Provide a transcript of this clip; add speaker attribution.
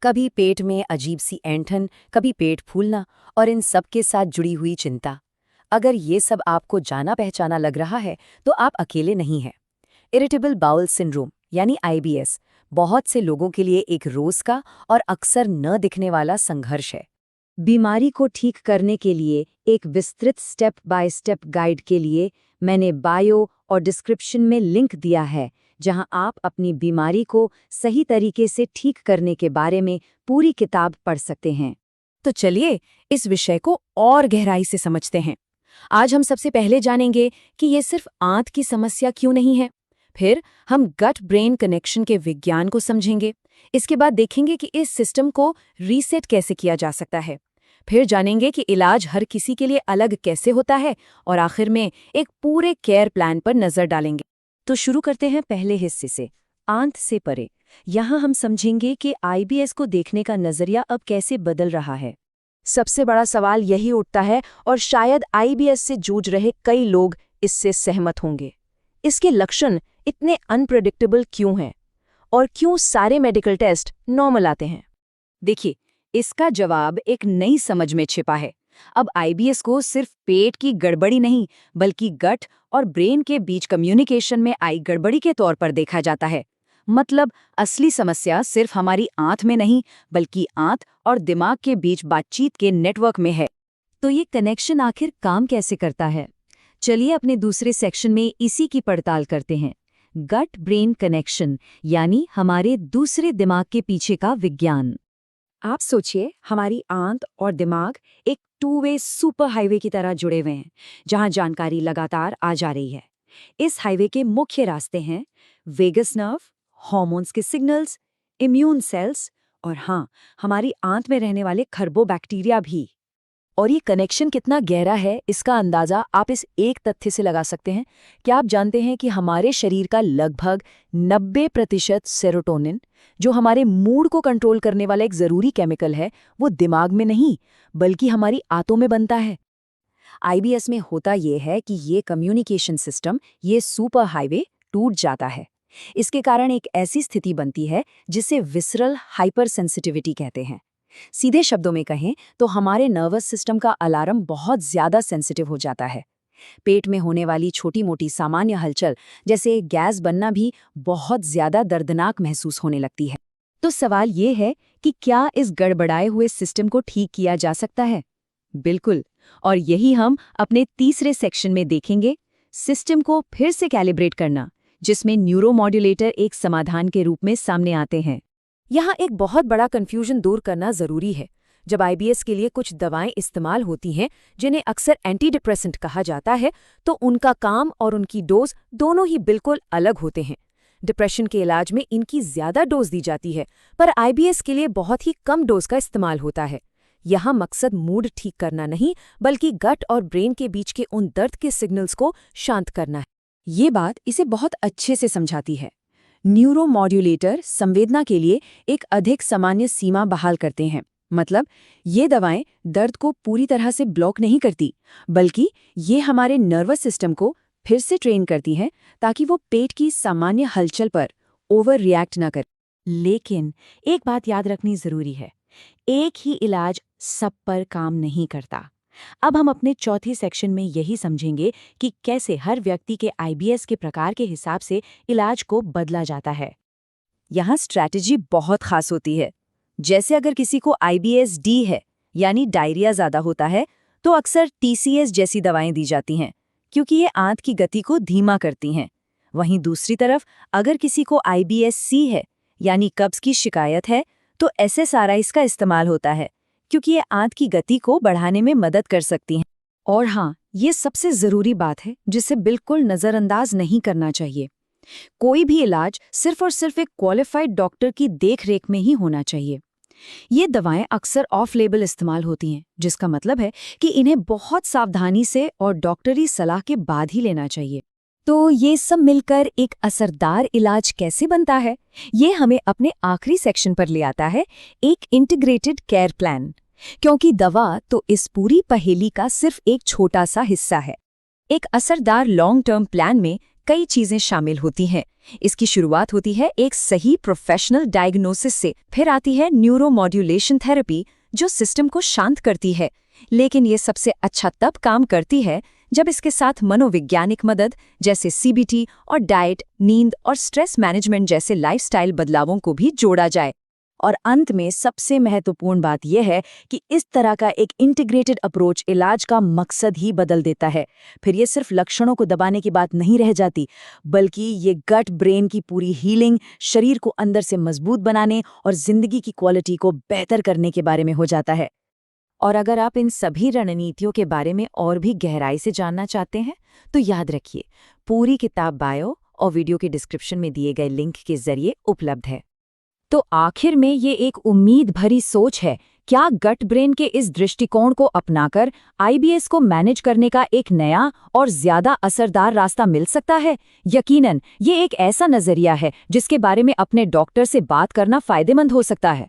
Speaker 1: कभी पेट में अजीब सी ऐंठन, कभी पेट फूलना और इन सब के साथ जुड़ी हुई चिंता। अगर ये सब आपको जाना पहचाना लग रहा है तो आप अकेले नहीं हैं। इरिटेबल बाउल सिंड्रोम यानी आईबीएस बहुत से लोगों के लिए एक रोज का और अक्सर न दिखने वाला संघर्ष है। बीमारी को ठीक करने के लिए एक विस्तृत स्टेप बाय स्टेप गाइड के लिए मैंने बायो और डिस्क्रिप्शन में लिंक दिया है, जहां आप अपनी बीमारी को सही तरीके से ठीक करने के बारे में पूरी किताब पढ़ सकते हैं। तो चलिए इस विषय को और गहराई से समझते हैं। आज हम सबसे पहले जानेंगे कि ये सिर्फ आंत की समस्या क्यों नहीं है। फिर हम गट ब्रेन कनेक्शन के विज्ञान को समझेंगे। इसके बाद देखेंगे कि इस सिस्टम को रीसेट कैसे किया जा सकता है। फिर जानेंगे कि इलाज हर किसी के लिए अलग कैसे होता है और आखिर में एक पूरे केयर प्लान पर नजर डालेंगे। तो शुरू करते हैं पहले हिस्से से, आंत से परे। यहाँ हम समझेंगे कि आईबीएस को देखने का नजरिया अब कैसे बदल रहा है। सबसे बड़ा सवाल यही उठता है और शायद आईबीएस से जूझ रहे कई लोग इससे सहमत होंगे। इसके लक्षण इतने अनप्रेडिक्टेबल क्यों हैं और क्यों सारे मेडिकल टेस्ट नॉर्मल आते हैं? देखिए, इसका जवाब एक नई समझ में छिपा है। अब आईबीएस को सिर्फ पेट की गड़बड़ी नहीं, बल्कि गट और ब्रेन के बीच कम्युनिकेशन में आई गड़बड़ी के तौर पर देखा जाता है। मतलब असली समस्या सिर्फ हमारी आंत में नहीं, बल्कि आंत और दिमाग के बीच बातचीत के नेटवर्क में है। तो ये कनेक्शन आखिर काम कैसे करता है? चलिए अपने दूसरे सेक्शन में इसी की पड़ताल करते हैं। गट ब्रेन कनेक्शन यानी हमारे दूसरे दिमाग के पीछे का विज्ञान। आप सोचिए, हमारी आंत और दिमाग एक टू वे सुपर हाईवे की तरह जुड़े हुए हैं, जहां जानकारी लगातार आ जा रही है। इस हाईवे के मुख्य रास्ते हैं वेगस नर्व, हार्मोन्स के सिग्नल्स, इम्यून सेल्स और हाँ, हमारी आंत में रहने वाले खरबों बैक्टीरिया भी। और ये कनेक्शन कितना गहरा है, इसका अंदाजा आप इस एक तथ्य से लगा सकते हैं। क्या आप जानते हैं कि हमारे शरीर का लगभग 90% सेरोटोनिन, जो हमारे मूड को कंट्रोल करने वाला एक जरूरी केमिकल है, वो दिमाग में नहीं बल्कि हमारी आंतों में बनता है। आईबीएस में होता ये है कि ये कम्युनिकेशन सिस्टम, ये सुपर हाईवे टूट जाता है। इसके कारण एक ऐसी स्थिति बनती है जिसे विसरल हाइपर सेंसिटिविटी कहते हैं। सीधे शब्दों में कहें तो हमारे नर्वस सिस्टम का अलार्म बहुत ज्यादा सेंसिटिव हो जाता है। पेट में होने वाली छोटी मोटी सामान्य हलचल, जैसे गैस बनना, भी बहुत ज्यादा दर्दनाक महसूस होने लगती है। तो सवाल ये है कि क्या इस गड़बड़ाए हुए सिस्टम को ठीक किया जा सकता है? बिल्कुल, और यही हम अपने तीसरे सेक्शन में देखेंगे, सिस्टम को फिर से कैलिब्रेट करना, जिसमें न्यूरोमॉड्यूलेटर एक समाधान के रूप में सामने आते हैं। यहाँ एक बहुत बड़ा कंफ्यूजन दूर करना जरूरी है। जब आईबीएस के लिए कुछ दवाएं इस्तेमाल होती हैं, जिन्हें अक्सर एंटी डिप्रेसेंट कहा जाता है, तो उनका काम और उनकी डोज दोनों ही बिल्कुल अलग होते हैं। डिप्रेशन के इलाज में इनकी ज्यादा डोज दी जाती है, पर आईबीएस के लिए बहुत ही कम डोज का इस्तेमाल होता है। यहाँ मकसद मूड ठीक करना नहीं, बल्कि गट और ब्रेन के बीच के उन दर्द के सिग्नल्स को शांत करना है। ये बात इसे बहुत अच्छे से समझाती है। न्यूरोमॉड्यूलेटर संवेदना के लिए एक अधिक सामान्य सीमा बहाल करते हैं। मतलब ये दवाएं दर्द को पूरी तरह से ब्लॉक नहीं करती, बल्कि ये हमारे नर्वस सिस्टम को फिर से ट्रेन करती हैं ताकि वो पेट की सामान्य हलचल पर ओवर रिएक्ट न करे। लेकिन एक बात याद रखनी जरूरी है, एक ही इलाज सब पर काम नहीं करता। अब हम अपने चौथे सेक्शन में यही समझेंगे कि कैसे हर व्यक्ति के आईबीएस के प्रकार के हिसाब से इलाज को बदला जाता है। यहाँ स्ट्रैटेजी बहुत खास होती है। जैसे अगर किसी को आईबीएस डी है, यानी डायरिया ज्यादा होता है, तो अक्सर टीसीएस जैसी दवाएं दी जाती हैं, क्योंकि ये आंत की गति को धीमा करती हैं। वहीं दूसरी तरफ अगर किसी को आईबीएस सी है, यानी कब्ज की शिकायत है, तो एसएसआरआईज का इस्तेमाल होता है, क्योंकि ये आंत की गति को बढ़ाने में मदद कर सकती हैं। और हाँ, ये सबसे जरूरी बात है जिसे बिल्कुल नजरअंदाज नहीं करना चाहिए। कोई भी इलाज सिर्फ और सिर्फ एक क्वालिफाइड डॉक्टर की देखरेख में ही होना चाहिए। ये दवाएं अक्सर ऑफ लेबल इस्तेमाल होती हैं, जिसका मतलब है कि इन्हें बहुत सावधानी से और डॉक्टरी सलाह के बाद ही लेना चाहिए। तो ये सब मिलकर एक असरदार इलाज कैसे बनता है, ये हमें अपने आखिरी सेक्शन पर ले आता है, एक इंटीग्रेटेड केयर प्लान। क्योंकि दवा तो इस पूरी पहेली का सिर्फ एक छोटा सा हिस्सा है। एक असरदार लॉन्ग टर्म प्लान में
Speaker 2: कई चीजें शामिल होती हैं। इसकी शुरुआत होती है एक सही प्रोफेशनल डायग्नोसिस से, फिर आती है न्यूरोमॉड्यूलेशन थेरेपी जो सिस्टम को शांत करती है। लेकिन ये सबसे अच्छा तब काम करती है जब इसके साथ मनोवैज्ञानिक मदद जैसे सीबीटी और डाइट, नींद और स्ट्रेस मैनेजमेंट जैसे लाइफस्टाइल बदलावों को भी जोड़ा जाए।
Speaker 1: और अंत में सबसे महत्वपूर्ण बात यह है कि इस तरह का एक इंटीग्रेटेड अप्रोच इलाज का मकसद ही बदल देता है। फिर ये सिर्फ लक्षणों को दबाने की बात नहीं रह जाती, बल्कि ये गट ब्रेन की पूरी हीलिंग, शरीर को अंदर से मजबूत बनाने और जिंदगी की क्वालिटी को बेहतर करने के बारे में हो जाता है। और अगर आप इन सभी रणनीतियों के बारे में और भी गहराई से जानना चाहते हैं, तो याद रखिए, पूरी किताब बायो और वीडियो के डिस्क्रिप्शन में दिए गए लिंक के जरिए उपलब्ध है। तो आखिर में ये एक उम्मीद भरी सोच है, क्या गट ब्रेन के इस दृष्टिकोण को अपनाकर आईबीएस को मैनेज करने का एक नया और ज्यादा असरदार रास्ता मिल सकता है? यकीनन ये एक ऐसा नजरिया है जिसके बारे में अपने डॉक्टर से बात करना फायदेमंद हो सकता है।